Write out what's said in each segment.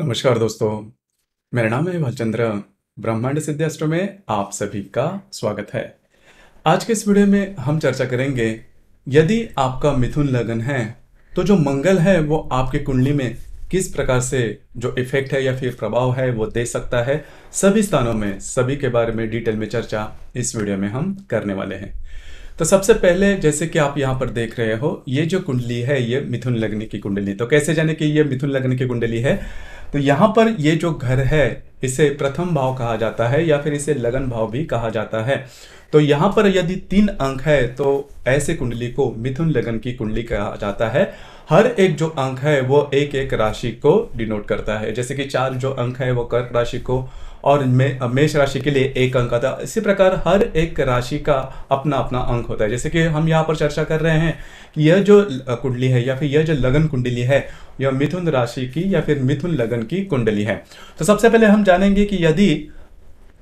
नमस्कार दोस्तों, मेरा नाम है भालचंद्र। ब्रह्मांड सिद्धास्त्र में आप सभी का स्वागत है। आज के इस वीडियो में हम चर्चा करेंगे, यदि आपका मिथुन लगन है तो जो मंगल है वो आपकी कुंडली में किस प्रकार से जो इफेक्ट है या फिर प्रभाव है वो दे सकता है। सभी स्थानों में सभी के बारे में डिटेल में चर्चा इस वीडियो में हम करने वाले हैं। तो सबसे पहले, जैसे कि आप यहाँ पर देख रहे हो, ये जो कुंडली है ये मिथुन लग्न की कुंडली। तो कैसे जाने कि ये मिथुन लग्न की कुंडली है? तो यहाँ पर ये जो घर है इसे प्रथम भाव कहा जाता है या फिर इसे लगन भाव भी कहा जाता है। तो यहाँ पर यदि 3 अंक है तो ऐसे कुंडली को मिथुन लगन की कुंडली कहा जाता है। हर एक जो अंक है वो एक एक राशि को डिनोट करता है। जैसे कि 4 जो अंक है वो कर्क राशि को और मेष राशि के लिए 1 अंक आता है। इसी प्रकार हर एक राशि का अपना अपना अंक होता है। जैसे कि हम यहाँ पर चर्चा कर रहे हैं कि यह जो कुंडली है या फिर यह जो लगन कुंडली है यह मिथुन राशि की या फिर मिथुन लगन की कुंडली है। तो सबसे पहले हम जानेंगे कि यदि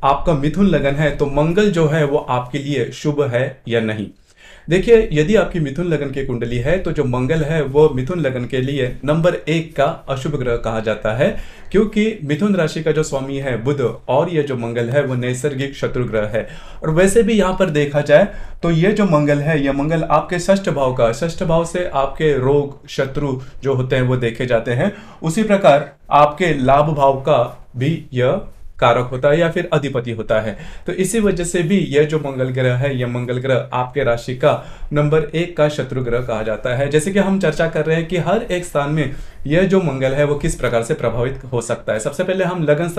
आपका मिथुन लगन है तो मंगल जो है वो आपके लिए शुभ है या नहीं। देखिए, यदि आपकी मिथुन लगन की कुंडली है तो जो मंगल है वो मिथुन लगन के लिए नंबर 1 का अशुभ ग्रह कहा जाता है, क्योंकि मिथुन राशि का जो स्वामी है बुध और ये जो मंगल है वो नैसर्गिक शत्रु ग्रह है। और वैसे भी यहाँ पर देखा जाए तो ये जो मंगल है यह मंगल आपके षष्ठ भाव से आपके रोग शत्रु जो होते हैं वो देखे जाते हैं। उसी प्रकार आपके लाभ भाव का भी यह कारक होता है या फिर अधिपति होता है। तो इसी वजह से भी यह जो मंगल ग्रह है यह मंगल ग्रह आपके राशि का नंबर 1 का शत्रु ग्रह कहा जाता है। जैसे कि हम चर्चा कर रहे हैं कि हर एक स्थान में यह जो मंगल है वो किस प्रकार से प्रभावित हो सकता है। सबसे पहले हम लगन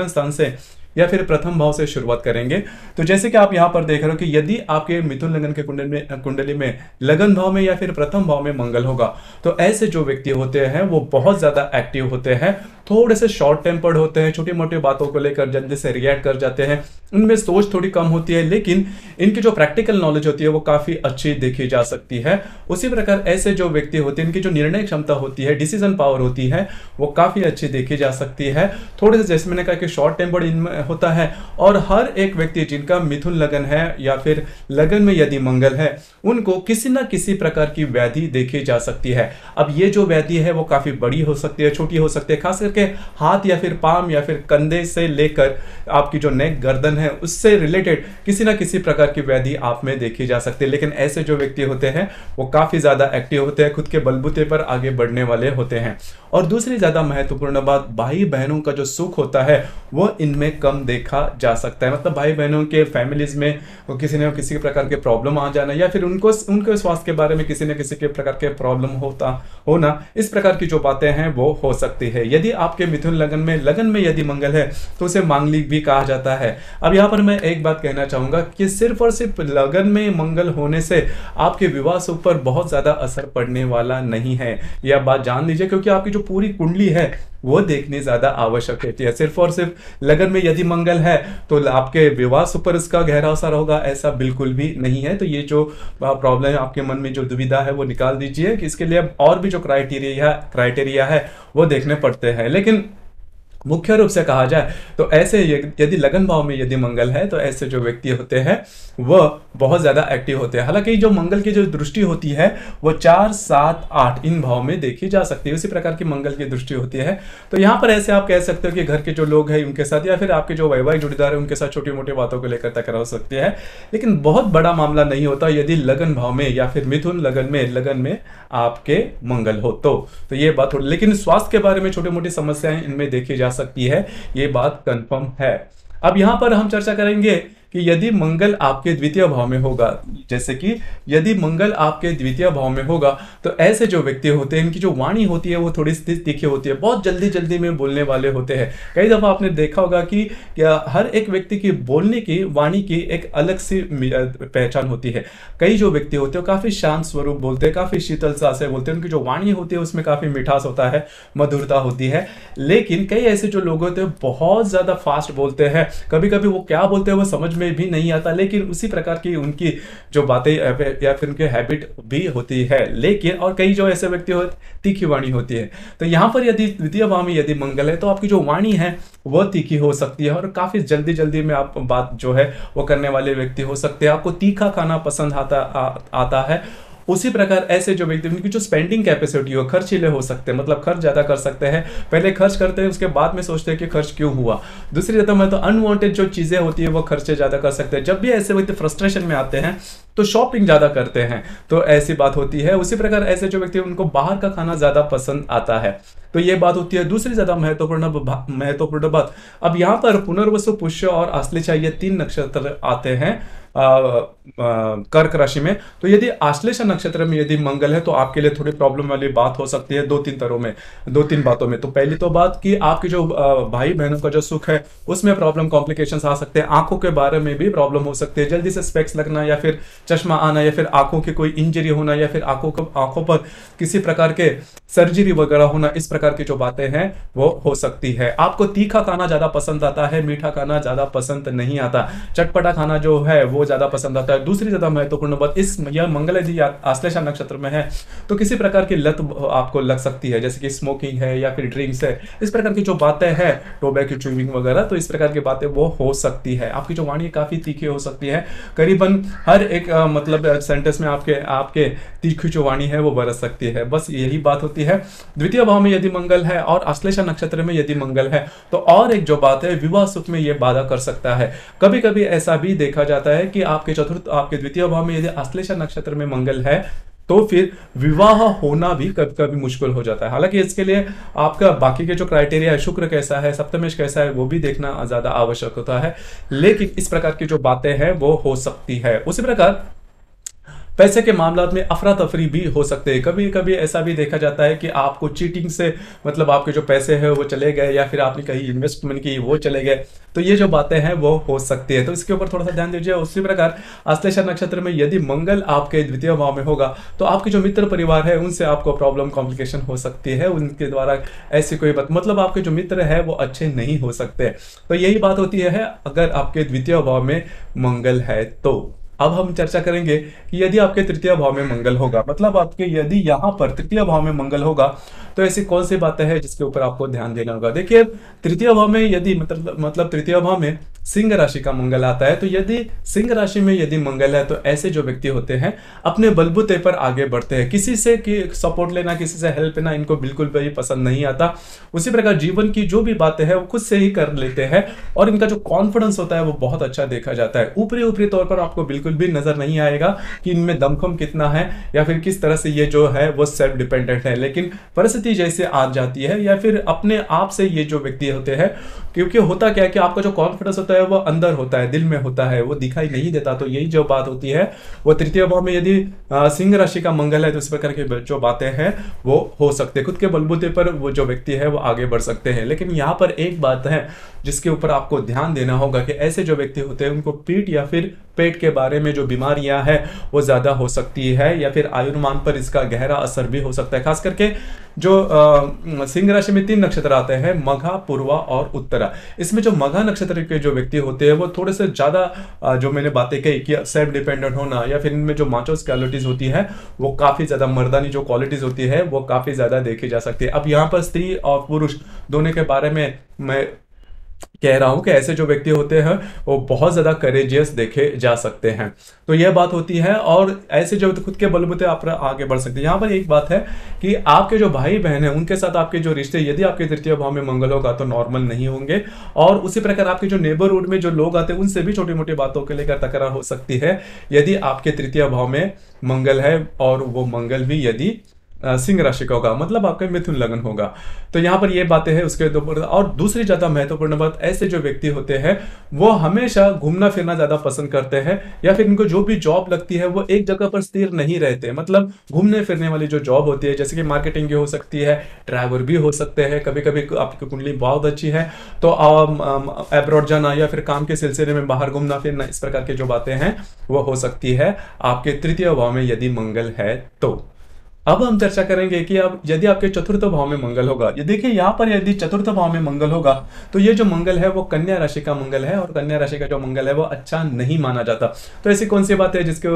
स्थान से या फिर प्रथम भाव से शुरुआत करेंगे। तो जैसे कि आप यहाँ पर देख रहे हो कि यदि आपके मिथुन लगन के कुंडली में लगन भाव में या फिर प्रथम भाव में मंगल होगा तो ऐसे जो व्यक्ति होते हैं वो बहुत ज्यादा एक्टिव होते हैं, थोड़े से शॉर्ट टेम्पर्ड होते हैं, छोटी मोटी बातों को लेकर जल्दी से रिएक्ट कर जाते हैं, उनमें सोच थोड़ी कम होती है, लेकिन इनकी जो प्रैक्टिकल नॉलेज होती है वो काफी अच्छी देखी जा सकती है। उसी प्रकार ऐसे जो व्यक्ति होते हैं इनकी जो निर्णय क्षमता होती है, डिसीजन पावर होती है, वो काफी अच्छी देखी जा सकती है। थोड़े से, जैसे मैंने कहा कि शॉर्ट टेम्पर्ड इनमें होता है। और हर एक व्यक्ति जिनका मिथुन लगन है या फिर लगन में यदि मंगल है उनको किसी ना किसी प्रकार की व्याधि देखी जा सकती है। अब ये जो व्याधि है वो काफी बड़ी हो सकती है, छोटी हो सकती है, खास करके हाथ या फिर पाम या फिर कंधे से लेकर आपकी जो नेक गर्दन है उससे रिलेटेड किसी ना किसी प्रकार की व्याधि आप में देखी जा सकती है। लेकिन ऐसे जो व्यक्ति होते हैं वो काफी ज्यादा एक्टिव होते हैं, खुद के बलबूते पर आगे बढ़ने वाले होते हैं। और दूसरी ज्यादा महत्वपूर्ण बात, भाई बहनों का जो सुख होता है वो इनमें कम देखा जा सकता है। मतलब भाई बहनों के फैमिलीज में किसी न किसी प्रकार के प्रॉब्लम आ जाना या फिर उनके स्वास्थ्य के बारे में किसी न किसी के प्रकार के प्रॉब्लम होना, इस प्रकार की जो बातें हैं वो हो सकती है। यदि आपके मिथुन लगन में यदि मंगल है तो उसे मांगलिक भी कहा जाता है। अब यहाँ पर मैं एक बात कहना चाहूंगा कि सिर्फ और सिर्फ लगन में मंगल होने से आपके विवाह से ऊपर बहुत ज्यादा असर पड़ने वाला नहीं है। यह बात जान लीजिए, क्योंकि आपकी जो पूरी कुंडली है वो देखनी ज्यादा आवश्यक होती है। सिर्फ और सिर्फ लगन में यदि मंगल है तो आपके विवाह पर इसका गहरा असर होगा, ऐसा बिल्कुल भी नहीं है। तो ये जो प्रॉब्लम है, आपके मन में जो दुविधा है वो निकाल दीजिए कि इसके लिए और भी जो क्राइटेरिया है वो देखने पड़ते हैं। लेकिन मुख्य रूप से कहा जाए तो ऐसे यदि लगन भाव में यदि मंगल है तो ऐसे जो व्यक्ति होते हैं वह बहुत ज्यादा एक्टिव होते हैं। हालांकि जो मंगल की जो दृष्टि होती है वो 4, 7, 8 इन भाव में देखी जा सकती है। उसी प्रकार की मंगल की दृष्टि होती है। तो यहाँ पर ऐसे आप कह सकते हो कि घर के जो लोग हैं उनके साथ या फिर आपके जो वैवाहिक जोड़ीदार है उनके साथ छोटी मोटी बातों को लेकर तकरार हो सकती है, लेकिन बहुत बड़ा मामला नहीं होता यदि लगन भाव में या फिर मिथुन लगन में आपके मंगल हो तो ये बात थोड़ी, लेकिन स्वास्थ्य के बारे में छोटी मोटी समस्याएं इनमें देखी जा सकती है, ये बात कंफर्म है। अब यहां पर हम चर्चा करेंगे कि यदि मंगल आपके द्वितीय भाव में होगा, जैसे कि यदि मंगल आपके द्वितीय भाव में होगा तो ऐसे जो व्यक्ति होते हैं इनकी जो वाणी होती है वो थोड़ी सी तीखी होती है, बहुत जल्दी में बोलने वाले होते हैं। कई दफा आपने देखा होगा कि हर एक व्यक्ति की बोलने की, वाणी की एक अलग सी पहचान होती है। कई जो व्यक्ति होते हैं काफी शांत स्वरूप बोलते हैं, काफी शीतल सा से बोलते हैं, उनकी जो वाणी होती है उसमें काफी मिठास होता है, मधुरता होती है। लेकिन कई ऐसे जो लोग होते हैं बहुत ज्यादा फास्ट बोलते हैं, कभी कभी वो क्या बोलते हैं वो समझ में भी नहीं आता, लेकिन उसी प्रकार की उनकी जो बातें या फिर उनके हैबिट भी होती है। लेकिन और कई जो ऐसे व्यक्ति होते तीखी वाणी होती है। तो यहाँ पर यदि द्वितीय भाव में यदि मंगल है तो आपकी जो वाणी है वह तीखी हो सकती है और काफी जल्दी में आप बात जो है वो करने वाले व्यक्ति हो सकते हैं। आपको तीखा खाना पसंद आता है उसी प्रकार ऐसे जो व्यक्ति, उनकी जो स्पेंडिंग कैपेसिटी हो, खर्चीले हो सकते हैं, मतलब खर्च ज्यादा कर सकते हैं, पहले खर्च करते हैं उसके बाद में सोचते हैं कि खर्च क्यों हुआ। दूसरी ज्यादा मैं तो अनवांटेड जो चीजें होती है वो खर्चे ज्यादा कर सकते हैं। जब भी ऐसे व्यक्ति फ्रस्ट्रेशन में आते हैं तो शॉपिंग ज्यादा करते हैं, तो ऐसी बात होती है। उसी प्रकार ऐसे जो व्यक्ति, उनको बाहर का खाना ज्यादा पसंद आता है, तो ये बात होती है। दूसरी ज्यादा महत्वपूर्ण बात, अब यहाँ पर पुनर्वसु, पुष्य और आश्लेषा ये 3 नक्षत्र आते हैं कर्क राशि में। तो यदि आश्लेषा नक्षत्र में यदि मंगल है तो आपके लिए थोड़ी प्रॉब्लम वाली बात हो सकती है 2-3 बातों में। तो पहली तो बात कि आपकी जो भाई बहनों का जो सुख है उसमें प्रॉब्लम, कॉम्प्लिकेशंस आ सकते हैं। आंखों के बारे में भी प्रॉब्लम हो सकती है, जल्दी से स्पेक्स लगना या फिर चश्मा आना या फिर आंखों की कोई इंजरी होना या फिर आंखों पर किसी प्रकार के सर्जरी वगैरह होना, इस प्रकार की जो बातें हैं वो हो सकती है। आपको तीखा खाना ज्यादा पसंद आता है, मीठा खाना ज्यादा पसंद नहीं आता, चटपटा खाना जो है वो ज्यादा पसंद आता है। दूसरी ज्यादा महत्वपूर्ण बात, यह मंगल यदि आश्लेषा नक्षत्र में है तो किसी प्रकार की लत आपको लग सकती है, जैसे कि स्मोकिंग है या फिर ड्रिंक्स है, इस प्रकार की जो बातें हैं, टोबैको च्यूइंग वगैरह, तो इस प्रकार की बातें वो हो सकती है। आपकी जो वाणी काफी तीखी हो सकती है, करीबन हर एक मतलब सेंटेंस में आपके तीखी जो वाणी है वो बरस सकती है। बस यही बात होती है। द्वितीय भाव में यदि मंगल है और आश्लेषा नक्षत्र में यदि मंगल है तो और एक जो बात है, विवाह सुख में ये बाधा कर सकता है। कभी कभी ऐसा भी देखा जाता है कि आपके द्वितीय भाव में यदि आश्लेषा नक्षत्र में मंगल है तो फिर विवाह होना भी कभी कभी मुश्किल हो जाता है। हालांकि इसके लिए आपका बाकी के जो क्राइटेरिया है, शुक्र कैसा है, सप्तमेश कैसा है, वो भी देखना ज्यादा आवश्यक होता है। लेकिन इस प्रकार की जो बातें हैं वो हो सकती है। उसी प्रकार पैसे के मामला में अफरा तफरी भी हो सकते हैं। कभी कभी ऐसा भी देखा जाता है कि आपको चीटिंग से, मतलब आपके जो पैसे हैं वो चले गए या फिर आपने कहीं इन्वेस्टमेंट की वो चले गए, तो ये जो बातें हैं वो हो सकती है। तो इसके ऊपर थोड़ा सा ध्यान दीजिए। उसी प्रकार आश्लेषा नक्षत्र में यदि मंगल आपके द्वितीय भाव में होगा तो आपके जो मित्र परिवार है उनसे आपको प्रॉब्लम, कॉम्प्लिकेशन हो सकती है। उनके द्वारा ऐसी कोई बात, मतलब आपके जो मित्र है वो अच्छे नहीं हो सकते। तो यही बात होती है अगर आपके द्वितीय भाव में मंगल है तो। अब हम चर्चा करेंगे कि यदि आपके तृतीय भाव में मंगल होगा, मतलब आपके यदि यहां पर तृतीय भाव में मंगल होगा तो ऐसी कौन सी बातें हैं जिसके ऊपर आपको ध्यान देना होगा। देखिए, तृतीय भाव में यदि मतलब तृतीय भाव में सिंह राशि का मंगल आता है, तो यदि सिंह राशि में यदि मंगल है तो ऐसे जो व्यक्ति होते हैं अपने बलबूते पर आगे बढ़ते हैं। किसी से सपोर्ट लेना, किसी से हेल्प लेना इनको बिल्कुल भी पसंद नहीं आता। उसी प्रकार जीवन की जो भी बातें हैं वो खुद से ही कर लेते हैं और इनका जो कॉन्फिडेंस होता है वो बहुत अच्छा देखा जाता है। ऊपरी तौर पर आपको बिल्कुल भी नजर नहीं आएगा कि इनमें दमखम कितना है या फिर किस तरह से ये जो है वो सेल्फ डिपेंडेंट है। लेकिन परिस्थिति जैसे आ जाती है या फिर अपने आप से ये जो व्यक्ति होते हैं, क्योंकि होता क्या है कि आपका जो कॉन्फिडेंस होता है वो अंदर होता है, दिल में होता है, वो दिखाई नहीं देता। तो यही जो बात होती है वो तृतीय भाव में यदि सिंह राशि का मंगल है तो इस प्रकार की जो बातें हैं वो हो सकते हैं। खुद के बलबूते पर वो जो व्यक्ति है वो आगे बढ़ सकते हैं। लेकिन यहाँ पर एक बात है जिसके ऊपर आपको ध्यान देना होगा कि ऐसे जो व्यक्ति होते हैं उनको पीठ या फिर पेट के बारे में जो बीमारियां हैं वो ज्यादा हो सकती है या फिर आयुर्मान पर इसका गहरा असर भी हो सकता है। खास करके जो सिंह राशि में 3 नक्षत्र आते हैं, मघा, पूर्वा और उत्तरा। इसमें जो मघा नक्षत्र के जो व्यक्ति होते हैं वो थोड़े से ज्यादा जो मैंने बातें कही कि सेल्फ डिपेंडेंट होना या फिर इनमें जो माचोस क्वालिटीज होती है वो काफी ज्यादा, मर्दानी जो क्वालिटीज होती है वो काफी ज्यादा देखी जा सकती है। अब यहाँ पर स्त्री और पुरुष दोनों के बारे में मैं कह रहा हूं कि ऐसे जो व्यक्ति होते हैं वो बहुत ज्यादा करेजियस देखे जा सकते हैं। तो यह बात होती है और ऐसे जो खुद के बलबूते आप आगे बढ़ सकते हैं। यहाँ पर एक बात है कि आपके जो भाई बहन है उनके साथ आपके जो रिश्ते यदि आपके तृतीय भाव में मंगल होगा तो नॉर्मल नहीं होंगे। और उसी प्रकार आपके जो नेबरहुड में जो लोग आते हैं उनसे भी छोटी मोटी बातों के लेकर तकरार हो सकती है यदि आपके तृतीय भाव में मंगल है और वो मंगल भी यदि सिंह राशि का होगा, मतलब आपका मिथुन लग्न होगा। तो यहाँ पर ये बातें हैं उसके ऊपर। और दूसरी ज्यादा महत्वपूर्ण बात, ऐसे जो व्यक्ति होते हैं वो हमेशा घूमना फिरना ज्यादा पसंद करते हैं या फिर इनको जो भी जॉब लगती है वो एक जगह पर स्थिर नहीं रहते। मतलब घूमने फिरने वाली जो जॉब होती है, जैसे कि मार्केटिंग की हो सकती है, ड्राइवर भी हो सकते हैं, कभी कभी आपकी कुंडली बहुत अच्छी है तो अब्रॉड जाना या फिर काम के सिलसिले में बाहर घूमना फिरना, इस प्रकार की जो बातें हैं वो हो सकती है आपके तृतीय भाव में यदि मंगल है तो। अब हम चर्चा करेंगे कि अब यदि आपके चतुर्थ भाव में मंगल होगा, ये देखिए यहाँ पर यदि चतुर्थ भाव में मंगल होगा तो ये जो मंगल है वो कन्या राशि का मंगल है, और कन्या राशि का जो मंगल है वो अच्छा नहीं माना जाता। तो ऐसी कौन सी बात है जिसके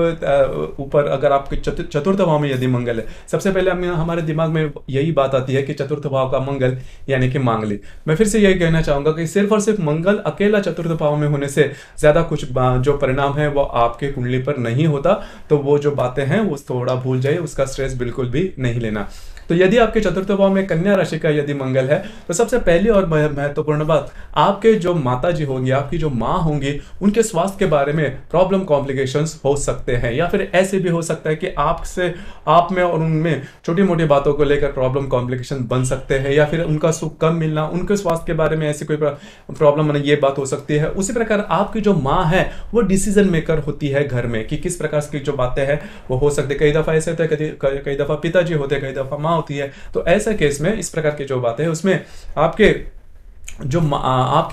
ऊपर अगर आपके चतुर्थ भाव में यदि मंगल है, सबसे पहले हमारे दिमाग में यही बात आती है कि चतुर्थ भाव का मंगल यानी कि मांगलिक। मैं फिर से यही कहना चाहूंगा कि सिर्फ और सिर्फ मंगल अकेला चतुर्थ भाव में होने से ज्यादा कुछ जो परिणाम है वो आपके कुंडली पर नहीं होता। तो वो जो बातें हैं वो थोड़ा भूल जाइए, उसका स्ट्रेस बिल्कुल भी नहीं लेना। तो यदि आपके चतुर्थ भाव में कन्या राशि का यदि मंगल है तो सबसे पहली और महत्वपूर्ण बात, आपके जो माता जी होंगी, आपकी जो माँ होंगी, उनके स्वास्थ्य के बारे में प्रॉब्लम कॉम्प्लिकेशंस हो सकते हैं, या फिर ऐसे भी हो सकता है कि आप में और उनमें छोटी मोटी बातों को लेकर प्रॉब्लम कॉम्प्लिकेशन बन सकते हैं, या फिर उनका सुख कम मिलना, उनके स्वास्थ्य के बारे में ऐसी कोई प्रॉब्लम ये बात हो सकती है। उसी प्रकार आपकी जो माँ है वो डिसीजन मेकर होती है घर में कि किस प्रकार की जो बातें हैं वो हो सकती है। कई दफा ऐसे होता है, कई दफा पिताजी होते हैं, कई दफा माँ होती है। तो ऐसे केस में इस प्रकार की जो बातें हैं उसमें आपकी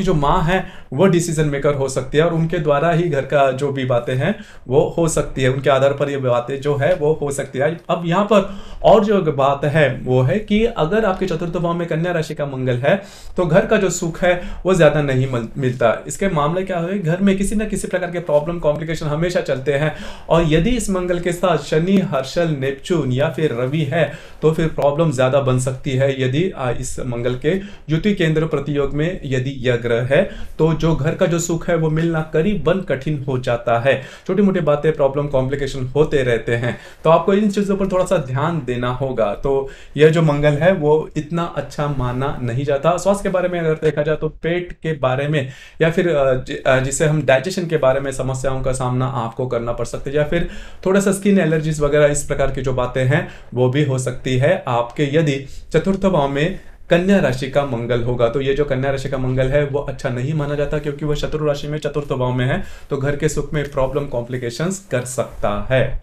जो माँ है वो डिसीजन मेकर हो सकती है, और उनके द्वारा ही घर का जो भी बातें हैं वो हो सकती है, उनके आधार पर ये बातें जो है वो हो सकती है। अब यहाँ पर और जो बात है वो है कि अगर आपके चतुर्थ भाव में कन्या राशि का मंगल है तो घर का जो सुख है वो ज्यादा नहीं मिलता। इसके मामले क्या है, घर में किसी न किसी प्रकार के प्रॉब्लम कॉम्प्लिकेशन हमेशा चलते हैं, और यदि इस मंगल के साथ शनि, हर्षल, नेपच्यून या फिर रवि है तो फिर प्रॉब्लम ज्यादा बन सकती है। यदि इस मंगल के युति केंद्र प्रतियोग में यदि यह ग्रह है तो जो घर का जो सुख है वो मिलना करीबन कठिन हो जाता है। छोटी मोटी बातें, प्रॉब्लम, कॉम्प्लिकेशन होते रहते हैं, तो आपको इन चीजों पर थोड़ा सा ध्यान देना होगा। तो यह जो मंगल है वो इतना अच्छा माना नहीं जाता। स्वास्थ्य के बारे में अगर देखा जाए तो पेट के बारे में या फिर जिसे हम डाइजेशन के बारे में समस्याओं का सामना आपको करना पड़ सकता है, या फिर थोड़ा सा स्किन एलर्जीज वगैरह इस प्रकार की जो बातें हैं वो भी हो सकती है आपके यदि चतुर्थ भाव में कन्या राशि का मंगल होगा। तो ये जो कन्या राशि का मंगल है वो अच्छा नहीं माना जाता, क्योंकि वो शत्रु राशि में चतुर्थ भाव में है, तो घर के सुख में प्रॉब्लम, कॉम्प्लिकेशंस कर सकता है।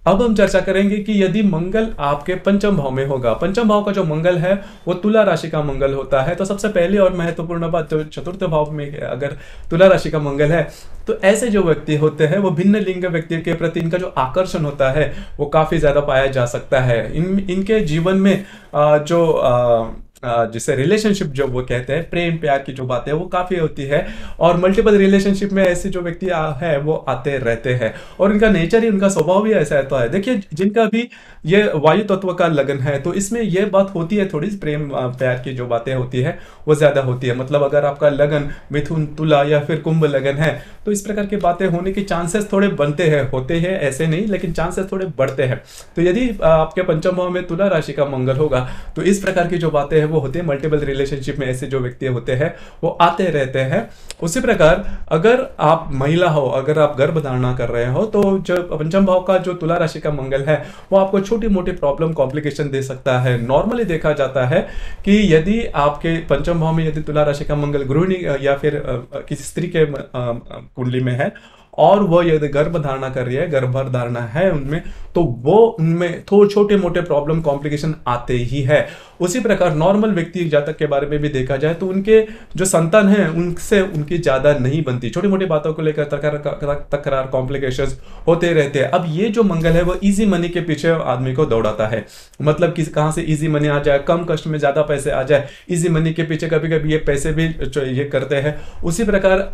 अब हम चर्चा करेंगे कि यदि मंगल आपके पंचम भाव में होगा, पंचम भाव का जो मंगल है वो तुला राशि का मंगल होता है। तो सबसे पहली और महत्वपूर्ण बात, तो चतुर्थ भाव में अगर तुला राशि का मंगल है तो ऐसे जो व्यक्ति होते हैं वो भिन्न लिंग व्यक्ति के प्रति इनका जो आकर्षण होता है वो काफी ज्यादा पाया जा सकता है। इनके जीवन में जिसे रिलेशनशिप जो वो कहते हैं, प्रेम प्यार की जो बातें वो काफी होती है, और मल्टीपल रिलेशनशिप में ऐसे जो व्यक्ति है वो आते रहते हैं, और इनका नेचर ही, उनका स्वभाव भी ऐसा रहता है। देखिए जिनका भी ये वायु तत्व का लगन है तो इसमें ये बात होती है, थोड़ी प्रेम प्यार की जो बातें होती है वो ज्यादा होती है। मतलब अगर आपका लगन मिथुन, तुला या फिर कुंभ लगन है तो इस प्रकार की बातें होने के चांसेस थोड़े बनते हैं, होते हैं ऐसे नहीं, लेकिन चांसेस थोड़े बढ़ते हैं। तो यदि आपके पंचम भाव में तुला राशि का मंगल होगा तो इस प्रकार की जो बातें हैं वो होते हैं, मल्टीपल रिलेशनशिप में ऐसे जो व्यक्ति होते हैं वो आते रहते हैं। उसी प्रकार अगर आप महिला हो, अगर आप गर्भ धारणा कर रहे हो तो जो पंचम भाव का जो तुला राशि का मंगल है वो आपको छोटी मोटी प्रॉब्लम, कॉम्प्लिकेशन दे सकता है। नॉर्मली देखा जाता है कि यदि आपके पंचम भाव में यदि तुला राशि का मंगल गृहिणी या फिर किसी स्त्री के कुंडली में है और वो यदि गर्भ धारणा कर रही है, गर्भ धारणा है उनमें, तो वो उनमें थोड़े छोटे मोटे प्रॉब्लम, कॉम्प्लिकेशन आते ही है। उसी प्रकार नॉर्मल व्यक्ति जातक के बारे में भी देखा जाए तो उनके जो संतान है उनसे उनकी ज्यादा नहीं बनती, छोटी मोटी बातों को लेकर तकरार, कॉम्प्लिकेशंस होते रहते हैं। अब ये जो मंगल है वो इजी मनी के पीछे आदमी को दौड़ाता है, मतलब कि कहां से इजी मनी आ जाए, कम कष्ट में ज्यादा पैसे आ जाए, इजी मनी के पीछे कभी कभी ये पैसे भी ये करते हैं। उसी प्रकार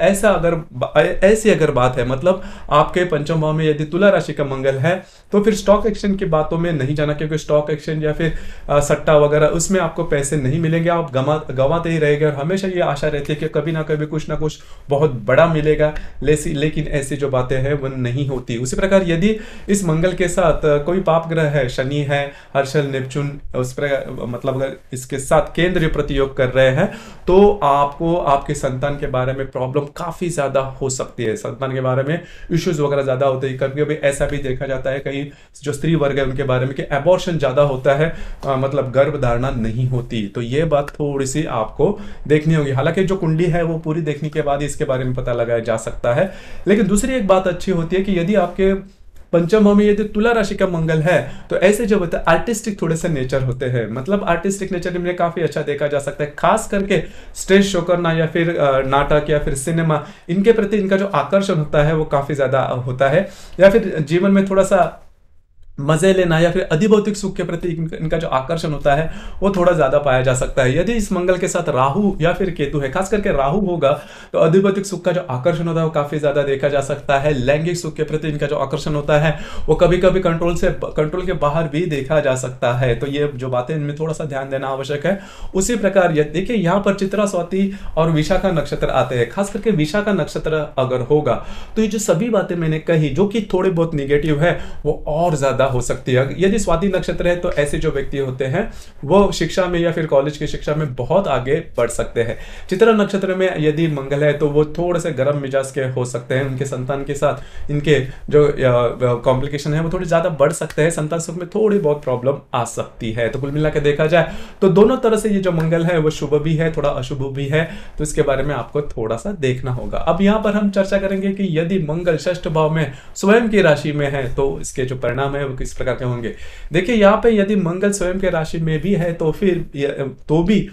ऐसी अगर बात है, मतलब आपके पंचम भाव में यदि तुला राशि का मंगल है तो फिर स्टॉक एक्सचेंज की बातों में नहीं जाना, क्योंकि स्टॉक एक्सचेंज या फिर सट्टा वगैरह उसमें आपको पैसे नहीं मिलेंगे, आप गंवाते ही रहेंगे, और हमेशा ये आशा रहती है कि कभी ना कभी कुछ ना कुछ बहुत बड़ा मिलेगा, लेकिन ऐसी जो बातें हैं वो नहीं होती। उसी प्रकार यदि इस मंगल के साथ कोई पाप ग्रह है, शनि है, हर्षल, नेपच्यून, उस प्रकार मतलब अगर इसके साथ केंद्रीय प्रतियोग कर रहे हैं तो आपको आपके संतान के बारे में प्रॉब्लम काफी ज्यादा हो सकती है, संतान के बारे में इश्यूज वगैरह ज्यादा होते हैं। कभी कभी ऐसा भी देखा जाता है कई जो स्त्री वर्ग है उनके बारे में कि एबॉर्शन ज्यादा होता है, मतलब गर्भ धारणा नहीं होती। तो ये बात थोड़ी सी आपको देखनी होगी। हालांकि जो कुंडली है वो पूरी देखने के बाद इसके बारे में पता लगाया जा सकता है। लेकिन दूसरी एक बात अच्छी होती है कि यदि आपके पंचम भाव में यदि तुला राशि का मंगल है तो ऐसे जो होता है आर्टिस्टिक थोड़े से नेचर होते हैं, मतलब आर्टिस्टिक नेचर में काफी अच्छा देखा जा सकता है, खास करके स्टेज शो करना या फिर नाटक या फिर सिनेमा, इनके प्रति इनका जो आकर्षण होता है वो काफी ज्यादा होता है। या फिर जीवन में थोड़ा सा मजे लेना या फिर अधिभौतिक सुख के प्रति इनका जो आकर्षण होता है वो थोड़ा ज्यादा पाया जा सकता है। यदि इस मंगल के साथ राहु या फिर केतु है, खास करके राहु होगा, तो अधिभौतिक सुख का जो आकर्षण होता है वो काफी ज्यादा देखा जा सकता है। लैंगिक सुख के प्रति इनका जो आकर्षण होता है वो कभी कभी कंट्रोल के बाहर भी देखा जा सकता है। तो ये जो बातें, इनमें थोड़ा सा ध्यान देना आवश्यक है। उसी प्रकार देखिए यहाँ पर चित्रा, स्वाति और विशाखा नक्षत्र आते हैं। खास करके विशाखा नक्षत्र अगर होगा तो ये जो सभी बातें मैंने कही जो कि थोड़े बहुत निगेटिव है वो और ज्यादा हो सकती है। यदि स्वाति नक्षत्र है तो ऐसे जो व्यक्ति होते हैं वो शिक्षा में या फिर कॉलेज की शिक्षा में बहुत आगे बढ़ सकते हैं। चित्रा नक्षत्र में यदि मंगल है तो वो थोड़े से गर्म मिजाज के हो सकते हैं। उनके संतान के साथ इनके जो कॉम्प्लिकेशन है वो थोड़े ज्यादा बढ़ सकते हैं। संतान सुख में थोड़ी बहुत प्रॉब्लम आ सकती है। तो कुल मिला के देखा जाए तो दोनों तरह से ये जो मंगल है वो शुभ भी है, थोड़ा अशुभ भी है। तो इसके बारे में आपको थोड़ा सा देखना होगा। अब यहाँ पर हम चर्चा करेंगे कि यदि मंगल षष्ठ भाव में स्वयं की राशि में है तो इसके जो परिणाम है वो किस प्रकार के होंगे। देखिए यहाँ पे यदि मंगल स्वयं के राशि में भी है तो फिर तो भी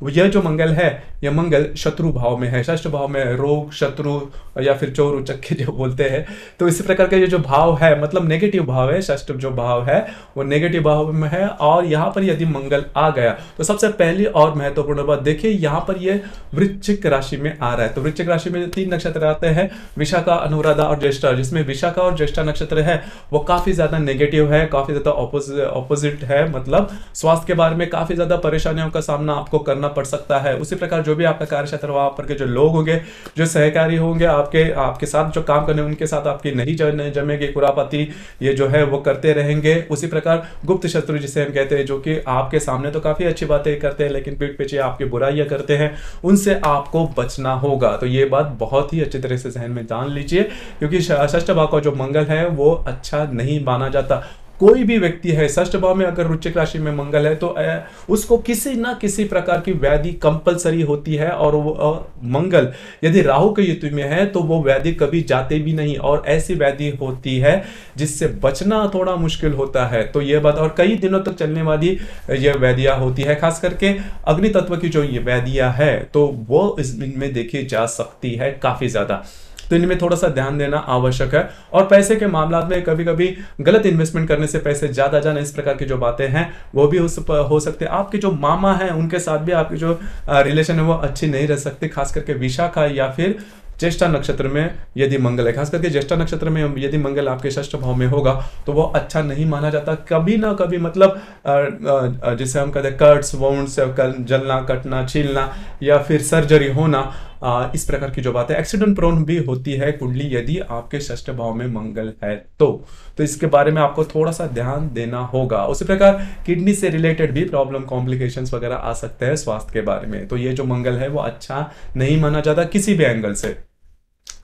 यह जो मंगल है यह मंगल शत्रु भाव में है। षष्ठ भाव में रोग, शत्रु या फिर चोर उचक्के जो बोलते हैं, तो इसी प्रकार का ये जो भाव है मतलब नेगेटिव भाव है। षष्ठ जो भाव है वो नेगेटिव भाव में है। और यहाँ पर यदि मंगल आ गया तो सबसे पहली और महत्वपूर्ण बात, देखिए यहाँ पर ये वृश्चिक राशि में आ रहा है। तो वृश्चिक राशि में 3 नक्षत्र आते हैं, विशाखा, अनुराधा और ज्येष्ठा, जिसमें विशाखा और ज्येष्ठा नक्षत्र है वो काफी ज्यादा नेगेटिव है, काफी ज्यादा ऑपोजिट है। मतलब स्वास्थ्य के बारे में काफी ज्यादा परेशानियों का सामना आपको करना पड़ सकता है। उसी प्रकार जो भी आपका कार्य क्षेत्र वहां पर के जो लोग होंगे, जो सहकारी होंगे, आपके साथ जो काम करने उनके साथ आपकी नहीं जमेगी, खुरापाती ये जो है वो करते रहेंगे। उसी प्रकार गुप्त शत्रु जिसे हम कहते हैं, जो कि आपके सामने तो काफी अच्छी बातें करते हैं लेकिन पीठ पीछे आपकी बुराइयां करते हैं, उनसे आपको बचना होगा। तो ये बात बहुत ही अच्छी तरह से जहन में जान लीजिए, क्योंकि षष्ठ भाव का जो मंगल है वो अच्छा नहीं माना जाता। कोई भी व्यक्ति है षष्ठ भाव में अगर वृश्चिक राशि में मंगल है तो उसको किसी ना किसी प्रकार की व्याधि कंपलसरी होती है। और वो मंगल यदि राहु के युति में है तो वो व्याधि कभी जाते भी नहीं, और ऐसी व्याधि होती है जिससे बचना थोड़ा मुश्किल होता है। तो ये बात, और कई दिनों तक चलने वाली ये व्याधियां होती है। खास करके अग्नि तत्व की जो ये व्याधियां है तो वो इनमें देखी जा सकती है काफी ज्यादा। तो इनमें थोड़ा सा ध्यान देना आवश्यक है। और पैसे के मामला में कभी कभी गलत इन्वेस्टमेंट करने से पैसे ज्यादा जाना, इस प्रकार की जो बातें हैं वो भी हो सकते हैं। आपके जो मामा हैं उनके साथ भी आपकी जो रिलेशन है वो अच्छी नहीं रह सकती। खास करके विशाखा या फिर ज्येष्ठा नक्षत्र में यदि मंगल है, खास करके ज्येष्ठा नक्षत्र में यदि मंगल आपके षष्ठ भाव में होगा तो वो अच्छा नहीं माना जाता। कभी ना कभी मतलब जिसे हम कहते हैं कट्स, वाउंड्स, जलना, कटना, छीलना या फिर सर्जरी होना, इस प्रकार की जो बात है, एक्सीडेंट प्रोन भी होती है कुंडली यदि आपके षष्ठ भाव में मंगल है तो इसके बारे में आपको थोड़ा सा ध्यान देना होगा। उसी प्रकार किडनी से रिलेटेड भी प्रॉब्लम, कॉम्प्लिकेशंस वगैरह आ सकते हैं स्वास्थ्य के बारे में। तो ये जो मंगल है वो अच्छा नहीं माना जाता किसी भी एंगल से।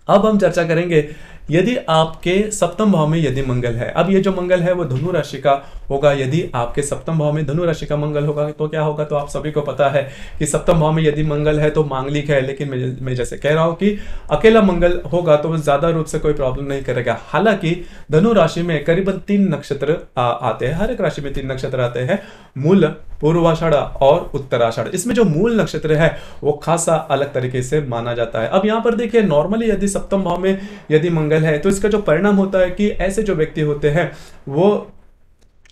अब हम चर्चा करेंगे यदि आपके सप्तम भाव में यदि मंगल है। अब ये जो मंगल है वो धनु राशि का होगा। यदि आपके सप्तम भाव में धनु राशि का मंगल होगा तो क्या होगा, तो आप सभी को पता है कि सप्तम भाव में यदि मंगल है तो मांगलिक है। लेकिन मैं जैसे कह रहा हूं कि अकेला मंगल होगा तो वो ज्यादा रूप से कोई प्रॉब्लम नहीं करेगा। हालांकि धनु राशि में करीबन 3 नक्षत्र आते हैं, हर एक राशि में 3 नक्षत्र आते हैं, मूल, पूर्वाषाढ़ और उत्तराषाढ़। इसमें जो मूल नक्षत्र है वो खासा अलग तरीके से माना जाता है। अब यहाँ पर देखिए नॉर्मली यदि सप्तम भाव में यदि मंगल है तो इसका जो परिणाम होता है कि ऐसे जो व्यक्ति होते हैं वो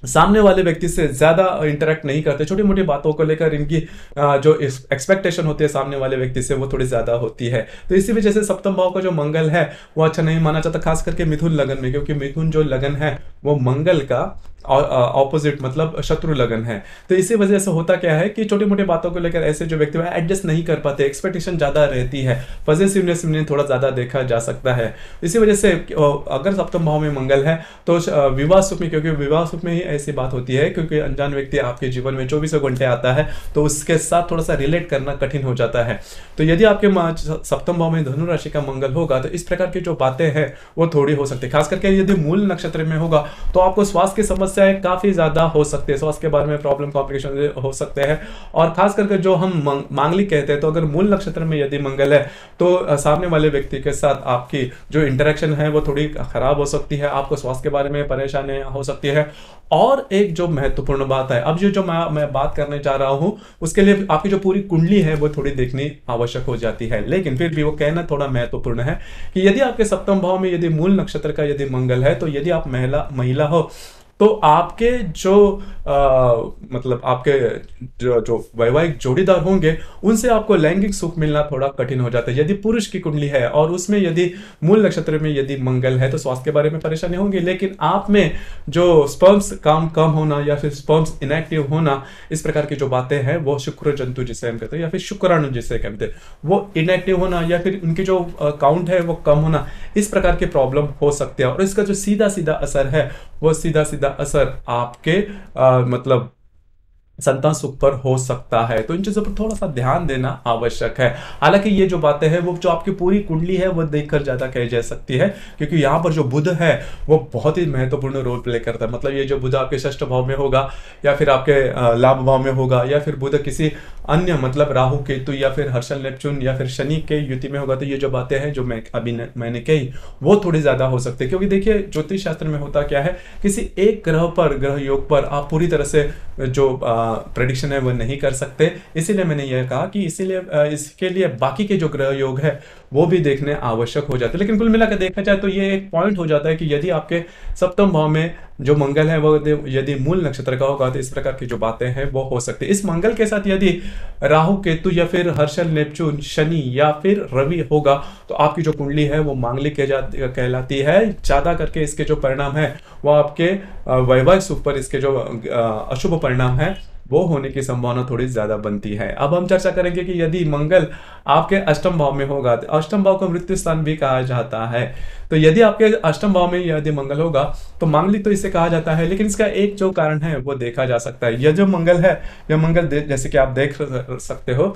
सामने वाले व्यक्ति से ज्यादा इंटरेक्ट नहीं करते। छोटी मोटी बातों को लेकर इनकी जो एक्सपेक्टेशन होती है सामने वाले व्यक्ति से वो थोड़ी ज्यादा होती है। तो इसी वजह से सप्तम भाव का जो मंगल है वो अच्छा नहीं माना जाता, खास करके मिथुन लगन में, क्योंकि मिथुन जो लगन है वो मंगल का ऑपोजिट मतलब शत्रु लगन है। तो इसी वजह से होता क्या है कि छोटी मोटी बातों को लेकर ऐसे जो व्यक्ति एडजस्ट नहीं कर पाते, एक्सपेक्टेशन ज्यादा रहती है, पॉजिटिवनेस में थोड़ा ज्यादा देखा जा सकता है। इसी वजह से अगर सप्तम भाव में मंगल है तो विवाह सुख में, क्योंकि विवाह सुख में ही ऐसी बात होती है क्योंकि अनजान व्यक्ति आपके जीवन में 24 घंटे आता है तो उसके साथ थोड़ा सा रिलेट करना कठिन हो जाता है। तो यदि आपके सप्तम भाव में धनु राशि का मंगल होगा तो इस प्रकार की जो बातें हैं वो थोड़ी हो सकती है। खास करके यदि मूल नक्षत्र में होगा तो आपको स्वास्थ्य की समस्याएं काफी ज्यादा हो सकती है, स्वास्थ्य के बारे में प्रॉब्लम, कॉम्प्लिकेशन हो सकते हैं। और खास करके जो हम मांगलिक कहते हैं, तो अगर मूल नक्षत्र में यदि मंगल है तो सामने वाले व्यक्ति के साथ आपकी जो इंटरेक्शन है वो थोड़ी खराब हो सकती है, आपको स्वास्थ्य के बारे में परेशानी हो सकती है। और एक जो महत्वपूर्ण बात है, अब जो मैं बात करने जा रहा हूं उसके लिए आपकी जो पूरी कुंडली है वो थोड़ी देखनी आवश्यक हो जाती है, लेकिन फिर भी वो कहना थोड़ा महत्वपूर्ण है कि यदि आपके सप्तम भाव में यदि मूल नक्षत्र का यदि मंगल है तो यदि आप महिला हो तो आपके जो मतलब आपके जो जो वैवाहिक जोड़ीदार होंगे उनसे आपको लैंगिक सुख मिलना थोड़ा कठिन हो जाता है। यदि पुरुष की कुंडली है और उसमें यदि मूल नक्षत्र में यदि मंगल है तो स्वास्थ्य के बारे में परेशानी होंगी, लेकिन आप में जो स्पर्म्स काम कम होना या फिर स्पर्म्स इनएक्टिव होना, इस प्रकार की जो बातें हैं वो शुक्र जंतु जिसे हम कहते हैं या फिर शुक्राणु जिसे कहते हैं वो इनएक्टिव होना या फिर उनकी जो काउंट है वो कम होना, इस प्रकार के प्रॉब्लम हो सकते हैं। और इसका जो सीधा सीधा असर है वो सीधा सीधा असर आपके मतलब संतान सुख पर हो सकता है। तो इन चीजों पर थोड़ा सा ध्यान देना आवश्यक है। हालांकि ये जो बातें हैं वो जो आपकी पूरी कुंडली है वो देखकर ज्यादा कही जा सकती है, क्योंकि यहाँ पर जो बुध है वो बहुत ही महत्वपूर्ण रोल प्ले करता है। मतलब ये जो बुध आपके षष्ठ भाव में होगा या फिर आपके लाभ भाव में होगा या फिर बुध किसी अन्य मतलब राहु केतु या फिर हर्षल नेपच्यून या फिर शनि के युति में होगा, तो ये जो बातें हैं जो मैंने कही वो थोड़ी ज्यादा हो सकती है। क्योंकि देखिए ज्योतिष शास्त्र में होता क्या है, किसी एक ग्रह पर, ग्रह योग पर आप पूरी तरह से जो प्रेडिक्शन है वो नहीं कर सकते। इसीलिए मैंने यह कहा कि इसीलिए इसके लिए बाकी के जो ग्रह योग है वो भी देखने आवश्यक हो जाते हैं। लेकिन कुल मिलाकर देखा जाए तो ये एक पॉइंट हो जाता है कि यदि आपके सप्तम भाव में जो मंगल है वो यदि मूल नक्षत्र का होगा तो इस प्रकार की जो बातें हैं वो हो सकती है। इस मंगल के साथ यदि राहु केतु या फिर हर्षल नेपच्यून शनि या फिर रवि होगा तो आपकी जो कुंडली है वो मांगलिक कहलाती है। ज्यादा करके इसके जो परिणाम है वो आपके वैवाहिक सुख पर इसके जो अशुभ परिणाम है वो होने की संभावना थोड़ी ज्यादा बनती है। अब हम चर्चा करेंगे कि यदि मंगल आपके अष्टम भाव में होगा, तो अष्टम भाव को मृत्यु स्थान भी कहा जाता है। तो यदि आपके अष्टम भाव में यदि मंगल होगा तो मांगलिक तो इसे कहा जाता है, लेकिन इसका एक जो कारण है वो देखा जा सकता है। यह जो मंगल है, यह मंगल जैसे कि आप देख सकते हो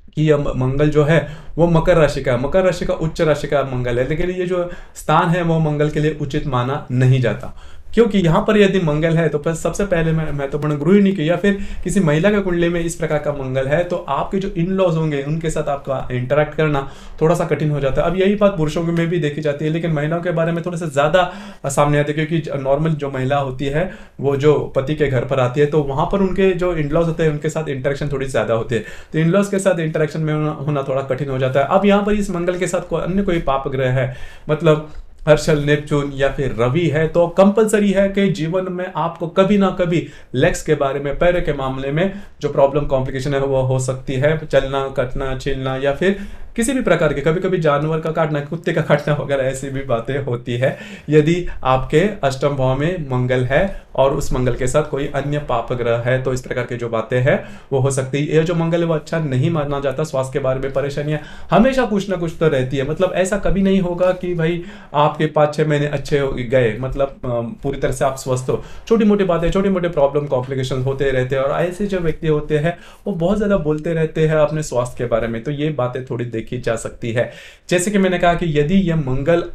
कि यह मंगल जो है वो मकर राशि का, मकर राशि का उच्च राशि का मंगल है, लेकिन ये जो स्थान है वो मंगल के लिए उचित माना नहीं जाता। क्योंकि यहाँ पर यदि मंगल है तो सबसे पहले महत्वपूर्ण गृहिणी की या फिर किसी महिला के कुंडली में इस प्रकार का मंगल है तो आपके जो इन लॉज होंगे उनके साथ आपका इंटरेक्ट करना थोड़ा सा कठिन हो जाता है। अब यही बात पुरुषों में भी देखी जाती है, लेकिन महिलाओं के बारे में थोड़ा सा ज्यादा सामने आती है, क्योंकि नॉर्मल जो महिला होती है वो जो पति के घर पर आती है तो वहां पर उनके जो इन लॉज होते हैं उनके साथ इंटरेक्शन थोड़ी ज्यादा होती है, तो इन लॉज के साथ इंटरेक्शन में होना थोड़ा कठिन हो जाता है। अब यहाँ पर इस मंगल के साथ अन्य कोई पाप ग्रह है, मतलब हर्षल नेपच्यून या फिर रवि है, तो कंपलसरी है कि जीवन में आपको कभी ना कभी लेग्स के बारे में, पैर के मामले में जो प्रॉब्लम कॉम्प्लिकेशन है वो हो सकती है। चलना, कटना, छिलना या फिर किसी भी प्रकार के, कभी कभी जानवर का काटना, कुत्ते का काटना वगैरह ऐसी भी बातें होती है यदि आपके अष्टम भाव में मंगल है और उस मंगल के साथ कोई अन्य पाप ग्रह है, तो इस प्रकार की जो बातें हैं वो हो सकती है। ये जो मंगल है वो अच्छा नहीं माना जाता। स्वास्थ्य के बारे में परेशानियां हमेशा कुछ ना कुछ तो रहती है। मतलब ऐसा कभी नहीं होगा कि भाई आपके 5-6 महीने अच्छे गए, मतलब पूरी तरह से आप स्वस्थ हो। छोटी मोटी बातें, छोटे मोटे प्रॉब्लम कॉम्प्लिकेशन होते रहते हैं, और ऐसे जो व्यक्ति होते हैं वो बहुत ज्यादा बोलते रहते हैं अपने स्वास्थ्य के बारे में, तो ये बातें थोड़ी देखी जा सकती है। जैसे कि मैंने कहा कि यदि यह मंगल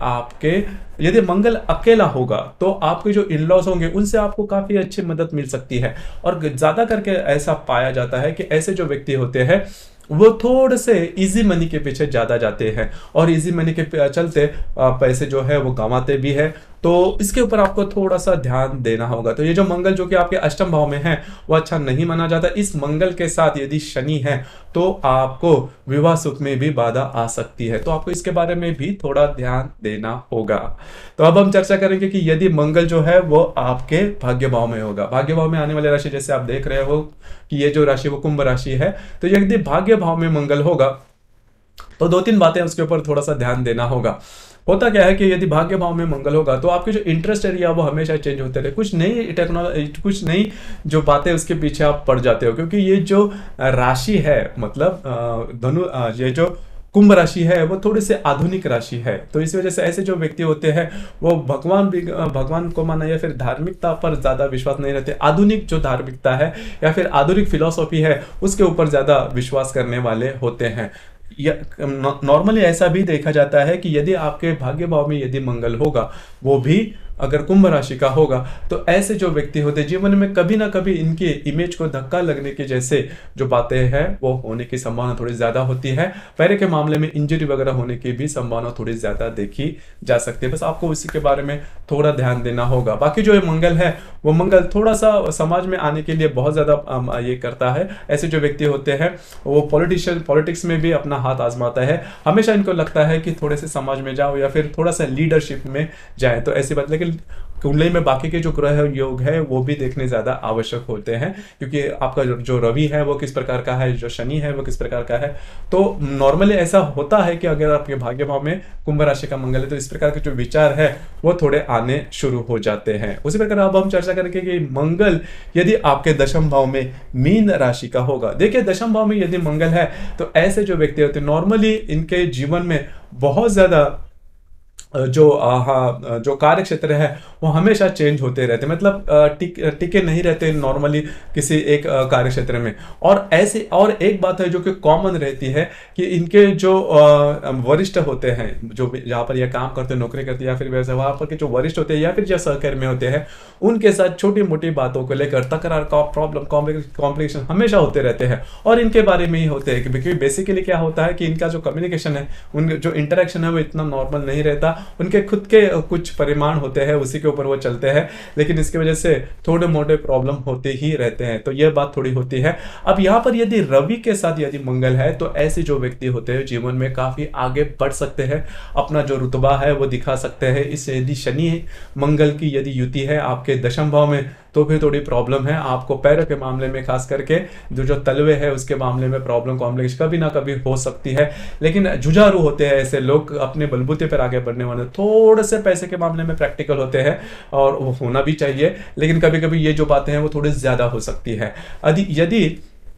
यदि मंगल अकेला होगा तो आपके जो इन लॉज होंगे उनसे आपको काफी अच्छी मदद मिल सकती है। और ज्यादा करके ऐसा पाया जाता है कि ऐसे जो व्यक्ति होते हैं वो थोड़े से इजी मनी के पीछे ज्यादा जाते हैं और इजी मनी के चलते पैसे जो है वो गंवाते भी है। तो इसके ऊपर आपको थोड़ा सा ध्यान देना होगा। तो ये जो मंगल जो कि आपके अष्टम भाव में है वो अच्छा नहीं माना जाता। इस मंगल के साथ यदि शनि है तो आपको विवाह सुख में भी बाधा आ सकती है, तो आपको इसके बारे में भी थोड़ा ध्यान देना होगा। तो अब हम चर्चा करेंगे कि यदि मंगल जो है वो आपके भाग्य भाव में होगा, भाग्य भाव में आने वाली राशि जैसे आप देख रहे हो कि ये जो राशि वो कुंभ राशि है, तो यदि भाग्य भाव में मंगल होगा तो 2-3 बातें उसके ऊपर थोड़ा सा ध्यान देना होगा। होता क्या है कि यदि भाग्य भाव में मंगल होगा तो आपके जो इंटरेस्ट एरिया वो हमेशा चेंज होते रहे, कुछ नई टेक्नोलॉजी, कुछ नई जो बातें उसके पीछे आप पड़ जाते हो। क्योंकि ये जो राशि है, मतलब ये जो कुंभ राशि है वो थोड़ी सी आधुनिक राशि है, तो इस वजह से ऐसे जो व्यक्ति होते हैं वो भगवान को माना या फिर धार्मिकता पर ज्यादा विश्वास नहीं रहते। आधुनिक जो धार्मिकता है या फिर आधुनिक फिलॉसफी है उसके ऊपर ज्यादा विश्वास करने वाले होते हैं। नॉर्मली ऐसा भी देखा जाता है कि यदि आपके भाग्य भाव में यदि मंगल होगा, वो भी अगर कुंभ राशि का होगा, तो ऐसे जो व्यक्ति होते हैं जीवन में कभी ना कभी इनके इमेज को धक्का लगने के जैसे जो बातें हैं वो होने की संभावना थोड़ी ज्यादा होती है। पैर के मामले में इंजरी वगैरह होने की भी संभावना थोड़ी ज्यादा देखी जा सकती है। बस आपको उसी के बारे में थोड़ा ध्यान देना होगा। बाकी जो मंगल है वो मंगल थोड़ा सा समाज में आने के लिए बहुत ज्यादा ये करता है। ऐसे जो व्यक्ति होते हैं वो पॉलिटिक्स में भी अपना हाथ आजमाता है। हमेशा इनको लगता है कि थोड़े से समाज में जाओ या फिर थोड़ा सा लीडरशिप में जाए, तो ऐसी बात। लेकिन कुंडली में बाकी के जो ग्रह योग है वो भी देखने ज्यादा आवश्यक होते हैं, क्योंकि आपका जो रवि है वो किस प्रकार का है, जो शनि है वो किस प्रकार का है। तो नॉर्मली ऐसा होता है कि अगर आपके भाग्य भाव में कुंभ राशि का मंगल है तो इस प्रकार के जो विचार है वो थोड़े आने शुरू हो जाते हैं। उसी प्रकार अब हम चर्चा करेंगे कि मंगल यदि आपके दशम भाव में मीन राशि का होगा। देखिए, दशम भाव में यदि मंगल है तो ऐसे जो व्यक्ति होते हैं नॉर्मली इनके जीवन में बहुत ज्यादा जो कार्य क्षेत्र है वो हमेशा चेंज होते रहते, मतलब टिके नहीं रहते नॉर्मली किसी एक कार्य क्षेत्र में। और ऐसे और एक बात है जो कि कॉमन रहती है कि इनके जो वरिष्ठ होते हैं, जो जहाँ पर यह काम करते हैं, नौकरी करते हैं, या फिर वैसे वहाँ पर के जो वरिष्ठ होते हैं या फिर जो सहकर्मी होते हैं, उनके साथ छोटी मोटी बातों को लेकर तकरार का प्रॉब्लम कॉम्प्लिकेशन हमेशा होते रहते हैं। और इनके बारे में ही होते हैं क्योंकि बेसिकली क्या होता है कि इनका जो कम्युनिकेशन है, उन जो इंटरेक्शन है वो इतना नॉर्मल नहीं रहता। उनके खुद के कुछ परिमाण होते हैं, उसी के ऊपर वो चलते हैं, लेकिन इसकी वजह से थोड़े मोटे प्रॉब्लम होते ही रहते हैं। तो यह बात थोड़ी होती है। अब यहाँ पर यदि रवि के साथ यदि मंगल है तो ऐसे जो व्यक्ति होते हैं जीवन में काफी आगे बढ़ सकते हैं, अपना जो रुतबा है वो दिखा सकते हैं। इससे यदि शनि मंगल की यदि युति है आपके दशम भाव में तो फिर थोड़ी प्रॉब्लम है आपको पैरों के मामले में, खास करके जो तलवे है उसके मामले में प्रॉब्लम कॉम्प्लिकेशन कभी ना कभी हो सकती है। लेकिन जुझारू होते हैं ऐसे लोग, अपने बलबूते पर आगे बढ़ने वाले, थोड़े से पैसे के मामले में प्रैक्टिकल होते हैं और वो होना भी चाहिए, लेकिन कभी कभी ये जो बातें हैं वो थोड़ी ज्यादा हो सकती है। यदि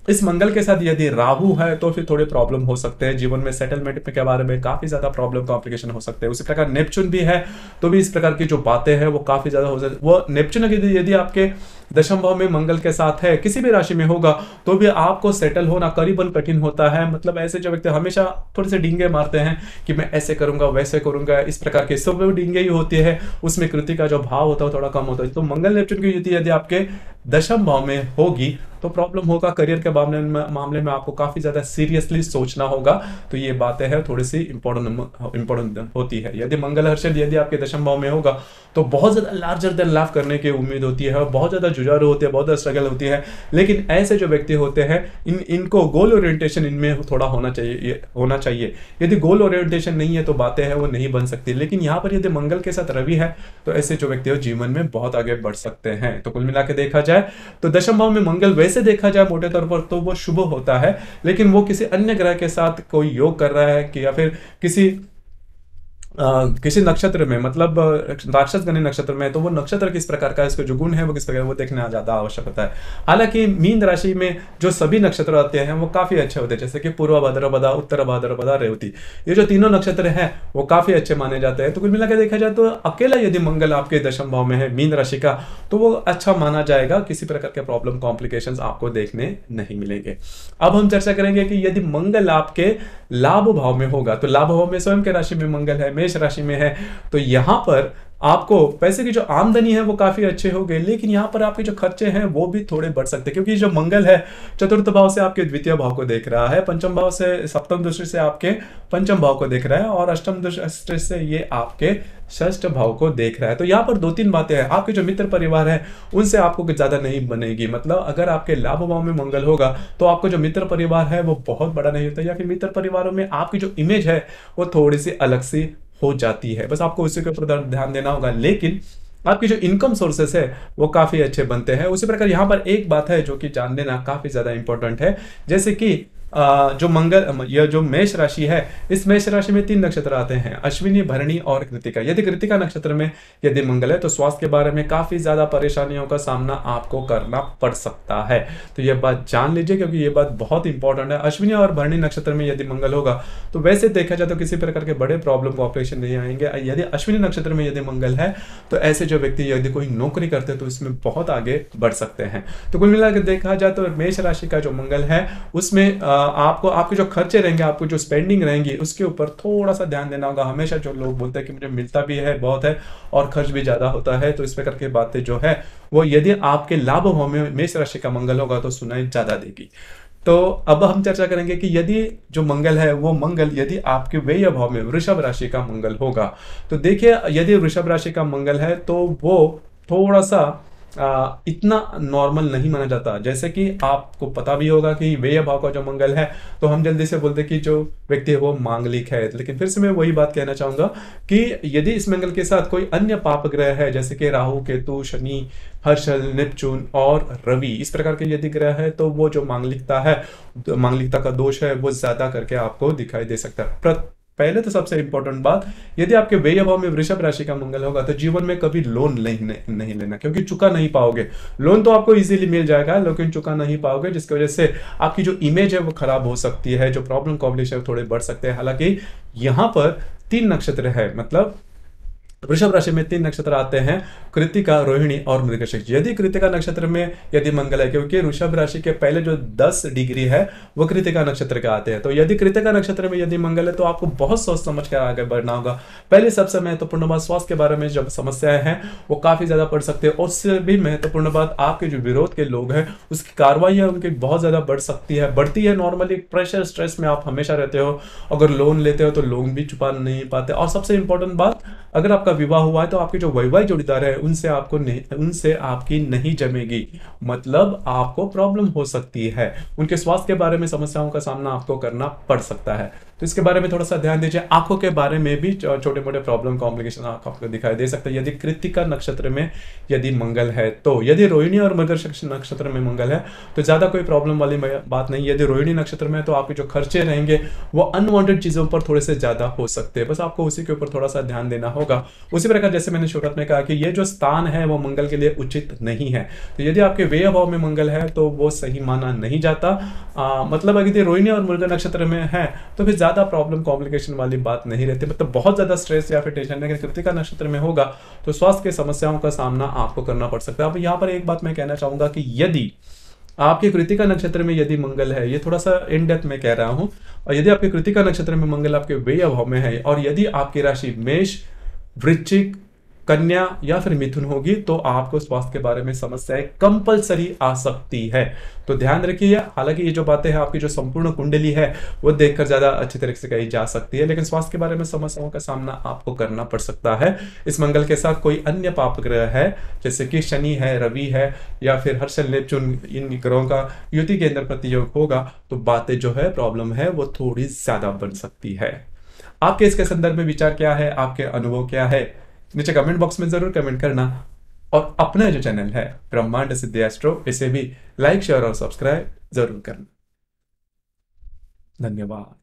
इस मंगल के साथ यदि राहु है तो फिर थोड़े प्रॉब्लम हो सकते हैं जीवन में, सेटलमेंट के बारे में काफी ज्यादा प्रॉब्लम कॉम्प्लिकेशन हो सकते हैं। उसी प्रकार नेपच्यून भी है तो भी इस प्रकार की जो बातें हैं वो काफी ज्यादा हो सकती है। वो नेपच्यून यदि आपके दशम भाव में मंगल के साथ है, किसी भी राशि में होगा तो भी आपको सेटल होना करीबन कठिन होता है। मतलब ऐसे जो व्यक्ति हमेशा थोड़े से डींगे मारते हैं कि मैं ऐसे करूंगा वैसे करूंगा, इस प्रकार के सब डींगे ही होती है, उसमें कृति का जो भाव होता है थोड़ा कम होता है। तो मंगल नेपच्यून की युति यदि आपके दशम भाव में होगी तो प्रॉब्लम होगा, करियर के मामले में आपको काफी ज्यादा सीरियसली सोचना होगा। तो ये बातें हैं थोड़ी सी इंपॉर्टेंट होती है। यदि मंगल हर्षद यदि आपके दशम भाव में होगा तो बहुत ज्यादा लार्जर देन लाइफ करने की उम्मीद होती है, बहुत ज्यादा जुझारू होते हैं, बहुत ज्यादा स्ट्रगल होती है। लेकिन ऐसे जो व्यक्ति होते हैं इनको गोल ओरिएंटेशन इनमें थोड़ा होना चाहिए। यदि गोल ओरिएंटेशन नहीं है तो बातें हैं वो नहीं बन सकती। लेकिन यहाँ पर यदि मंगल के साथ रवि है तो ऐसे जो व्यक्ति हो जीवन में बहुत आगे बढ़ सकते हैं। तो कुल मिला के देखा जाए तो दशम भाव में मंगल वैसे देखा जाए मोटे तौर पर तो वो शुभ होता है, लेकिन वो किसी अन्य ग्रह के साथ कोई योग कर रहा है कि या फिर किसी नक्षत्र में, मतलब राक्षस गणित नक्षत्र में, तो वो नक्षत्र किस प्रकार का है, इसके जो गुण है वो किस प्रकार वो देखना ज्यादा आवश्यक होता है। हालांकि मीन राशि में जो सभी नक्षत्र आते हैं वो काफी अच्छे होते हैं, जैसे कि पूर्व भाद्रपदा, उत्तर भाद्रपदा, रेवती, ये जो तीनों नक्षत्र हैं वो काफी अच्छे माने जाते हैं। तो कुल मिलाकर देखा जाए तो अकेला यदि मंगल आपके दशम भाव में है मीन राशि का तो वो अच्छा माना जाएगा, किसी प्रकार के प्रॉब्लम कॉम्प्लिकेशन आपको देखने नहीं मिलेंगे। अब हम चर्चा करेंगे कि यदि मंगल आपके लाभ भाव में होगा तो लाभ भाव में स्वयं के राशि में मंगल है, मेष राशि में है, तो यहां पर आपको पैसे की जो आमदनी है वो काफी अच्छे हो गए, लेकिन यहाँ पर आपके जो खर्चे हैं वो भी थोड़े बढ़ सकते हैं, क्योंकि जो मंगल है चतुर्थ भाव से आपके द्वितीय भाव को देख रहा है, पंचम भाव से, सप्तम दृष्टि से आपके पंचम भाव को देख रहा है, और अष्टम दृष्टि से ये आपके षष्ठ भाव को देख रहा है। तो यहाँ पर दो तीन बातें हैं। आपके जो मित्र परिवार है उनसे आपको कुछ ज्यादा नहीं बनेगी, मतलब अगर आपके लाभ भाव में मंगल होगा तो आपको जो मित्र परिवार है वो बहुत बड़ा नहीं होता, या फिर मित्र परिवारों में आपकी जो इमेज है वो थोड़ी सी अलग सी हो जाती है, बस आपको उसी के ऊपर ध्यान देना होगा। लेकिन आपके जो इनकम सोर्सेस है वो काफी अच्छे बनते हैं। उसी प्रकार यहाँ पर एक बात है जो कि जान लेना काफी ज्यादा इंपॉर्टेंट है, जैसे कि जो मंगल, यह जो मेष राशि है, इस मेष राशि में 3 नक्षत्र आते हैं, अश्विनी, भरणी और कृतिका। यदि कृतिका नक्षत्र में यदि मंगल है तो स्वास्थ्य के बारे में काफी ज्यादा परेशानियों का सामना आपको करना पड़ सकता है। तो यह बात जान लीजिए क्योंकि यह बात बहुत इंपॉर्टेंट है। अश्विनी और भरणी नक्षत्र में यदि मंगल होगा तो वैसे देखा जाए तो किसी प्रकार के बड़े प्रॉब्लम को ऑपरेशन नहीं आएंगे। यदि अश्विनी नक्षत्र में यदि मंगल है तो ऐसे जो व्यक्ति यदि कोई नौकरी करते हैं तो इसमें बहुत आगे बढ़ सकते हैं। तो कुल मिलाकर देखा जाए तो मेष राशि का जो मंगल है उसमें आपको आपके जो खर्चे रहेंगे, आपको जो स्पेंडिंग रहेंगी उसके ऊपर थोड़ा सा ध्यान देना होगा। हमेशा जो लोग बोलते हैं कि मुझे मिलता भी है बहुत है और खर्च भी ज्यादा होता है, तो इस प्रकार की बातें जो है वो यदि आपके लाभ भाव में मेष राशि का मंगल होगा तो सुनाई ज्यादा देगी। तो अब हम चर्चा करेंगे कि यदि जो मंगल है वो मंगल यदि आपके व्यय भाव में वृषभ राशि का मंगल होगा तो देखिए, यदि वृषभ राशि का मंगल है तो वो थोड़ा सा इतना नॉर्मल नहीं माना जाता। जैसे कि आपको पता भी होगा कि व्यय भाव का जो मंगल है, तो हम जल्दी से बोलते हैं कि जो व्यक्ति है वो मांगलिक है। लेकिन फिर से मैं वही बात कहना चाहूंगा कि यदि इस मंगल के साथ कोई अन्य पाप ग्रह है, जैसे कि राहु, केतु, शनि, हर्षल, नेपच्यून और रवि, इस प्रकार के यदि ग्रह है, तो वो जो मांगलिकता है, मांगलिकता का दोष है, वो ज्यादा करके आपको दिखाई दे सकता है। पहले तो सबसे इंपॉर्टेंट बात, यदि आपके व्यय भाव में वृषभ राशि का मंगल होगा तो जीवन में कभी लोन नहीं लेना, क्योंकि चुका नहीं पाओगे। लोन तो आपको इजीली मिल जाएगा, लेकिन चुका नहीं पाओगे, जिसकी वजह से आपकी जो इमेज है वो खराब हो सकती है, जो प्रॉब्लम कॉम्प्लिकेशन है थोड़े बढ़ सकते हैं। हालांकि यहां पर 3 नक्षत्र है, मतलब वृषभ राशि में 3 नक्षत्र आते हैं, कृतिका, रोहिणी और मृगशीर्ष। यदि कृतिका नक्षत्र में यदि मंगल है, क्योंकि वृषभ राशि के पहले जो 10 डिग्री है वो कृतिका नक्षत्र के आते हैं, तो यदि कृतिका नक्षत्र में यदि मंगल है तो आपको बहुत सोच समझ कर आगे बढ़ना होगा। पहले सबसे महत्वपूर्ण बात, स्वास्थ्य के बारे में जब समस्याएं हैं वो काफी ज्यादा बढ़ सकते हैं। उससे भी महत्वपूर्ण बात, आपके जो विरोध के लोग हैं उसकी कार्रवाई है उनकी बहुत ज्यादा बढ़ सकती है, बढ़ती है। नॉर्मली प्रेशर, स्ट्रेस में आप हमेशा रहते हो। अगर लोन लेते हो तो लोन भी चुका नहीं पाते। और सबसे इंपॉर्टेंट बात, अगर आपका विवाह हुआ है तो आपके जो वैवाहिक जोड़ीदार है उनसे आपकी नहीं जमेगी, मतलब आपको प्रॉब्लम हो सकती है। उनके स्वास्थ्य के बारे में समस्याओं का सामना आपको करना पड़ सकता है, तो इसके बारे में थोड़ा सा ध्यान दीजिए। आंखों के बारे में भी छोटे मोटे प्रॉब्लम, कॉम्प्लिकेशन आपको दिखाई दे सकते हैं यदि कृतिका नक्षत्र में यदि मंगल है। तो यदि रोहिणी और मृगशीर्ष नक्षत्र में मंगल है तो ज्यादा कोई प्रॉब्लम वाली बात नहीं। यदि रोहिणी नक्षत्र में, तो आपके जो खर्चे रहेंगे वो अनवांटेड चीजों पर थोड़े से ज्यादा हो सकते हैं, बस आपको उसी के ऊपर थोड़ा सा ध्यान देना होगा। उसी प्रकार जैसे मैंने शुरुआत में कहा कि ये जो स्थान है वो मंगल के लिए उचित नहीं है, तो यदि आपके व्यय भाव में मंगल है तो वो सही माना नहीं जाता। मतलब अगर रोहिणी और मृग नक्षत्र में है तो फिर ज्यादा प्रॉब्लम, कॉम्प्लिकेशन वाली बात नहीं रहती, मतलब बहुत ज्यादा स्ट्रेस या फिर टेंशन। लेकिन कृतिका नक्षत्र में होगा तो स्वास्थ्य के समस्याओं का सामना आपको करना पड़ सकता है। अब यहाँ पर एक बात मैं कहना चाहूंगा कि यदि आपके कृतिका नक्षत्र में यदि मंगल है, ये थोड़ा सा इन डेप्थ में कह रहा हूं, और यदि आपके कृतिका नक्षत्र में मंगल आपके व्यय भाव में है, और यदि आपकी राशि मेष, वृश्चिक, कन्या या फिर मिथुन होगी, तो आपको स्वास्थ्य के बारे में समस्याएं कंपलसरी आ सकती है, तो ध्यान रखिए। हालांकि ये जो बातें हैं, आपकी जो संपूर्ण कुंडली है वो देखकर ज्यादा अच्छी तरह से कही जा सकती है, लेकिन स्वास्थ्य के बारे में समस्याओं का सामना आपको करना पड़ सकता है। इस मंगल के साथ कोई अन्य पाप ग्रह है, जैसे कि शनि है, रवि है, या फिर हर्षल, नेपच्यून, इन ग्रहों का युति के अंदर प्रतियोग होगा, तो बातें जो है, प्रॉब्लम है, वो थोड़ी ज्यादा बन सकती है। आपके इसके संदर्भ में विचार क्या है, आपके अनुभव क्या है, नीचे कमेंट बॉक्स में जरूर कमेंट करना। और अपना जो चैनल है ब्रह्मांड सिद्धि एस्ट्रो, इसे भी लाइक, शेयर और सब्सक्राइब जरूर करना। धन्यवाद।